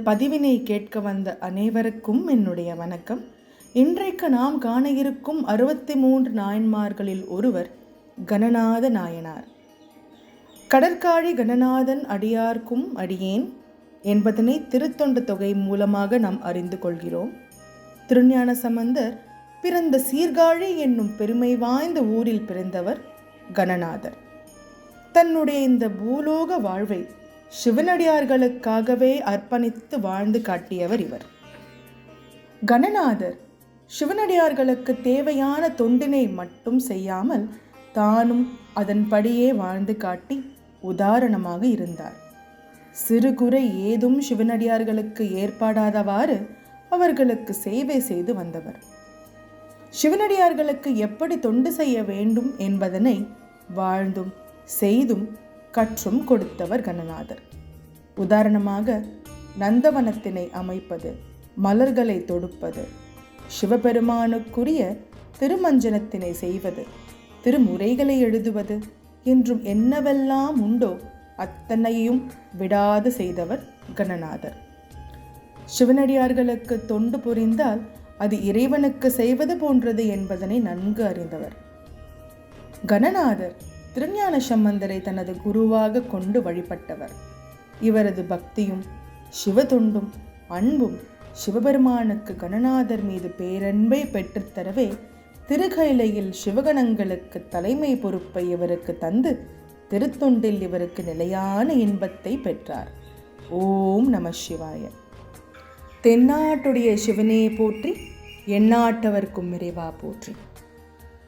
பதிவினை கேட்க வந்த அனைவருக்கும் என்னுடைய வணக்கம். இன்றைக்கு நாம் காண இருக்கும் 63 நாயன்மார்களில் ஒருவர் கணநாத நாயனார். கடற்காழி கணநாதன் அடியார்க்கும் அடியேன் என்பதனை திருத்தொண்ட தொகை மூலமாக நாம் அறிந்து கொள்கிறோம். திருஞான சம்பந்தர் பிறந்த சீர்காழி என்னும் பெருமை வாய்ந்த ஊரில் பிறந்தவர் கணநாதர். தன்னுடைய இந்த பூலோக வாழ்வை சிவனடியார்களுக்காகவே அர்ப்பணித்து வாழ்ந்து காட்டியவர் இவர். கணநாதர் சிவனடியார்களுக்கு தேவையான தொண்டினை மட்டும் செய்யாமல் தானும் அதன்படியே வாழ்ந்து காட்டி உதாரணமாக இருந்தார். சிறு குறை ஏதும் சிவனடியார்களுக்கு ஏற்படாதவாறு அவர்களுக்கு சேவை செய்து வந்தவர். சிவனடியார்களுக்கு எப்படி தொண்டு செய்ய வேண்டும் என்பதனை வாழ்ந்தும் செய்தும் கற்றும் கொடுத்தவர் கணநாதர். உதாரணமாக நந்தவனத்தினை அமைப்பது, மலர்களை தொடுப்பது, சிவபெருமானுக்குரிய திருமஞ்சனத்தினை செய்வது, திருமுறைகளை எழுதுவது என்றும் என்னவெல்லாம் உண்டோ அத்தனையும் விடாது செய்தவர் கணநாதர். சிவனடியார்களுக்கு தொண்டு புரிந்தால் அது இறைவனுக்கு செய்வது போன்றது என்பதனை நன்கு அறிந்தவர். கணநாதர் திருஞான சம்பந்தரை தனது குருவாக கொண்டு வழிபட்டவர். இவரது பக்தியும் சிவதொண்டும் அன்பும் சிவபெருமானுக்கு கணநாதர் மீது பேரன்பை பெற்றுத்தரவே திருக்கைலையில் சிவகணங்களுக்கு தலைமை பொறுப்பை இவருக்கு தந்து திருத்தொண்டில் இவருக்கு நிலையான இன்பத்தை பெற்றார். ஓம் நம சிவாய. தென்னாட்டுடைய சிவனே போற்றி, எந்நாட்டவர்க்கும் இறைவா போற்றி.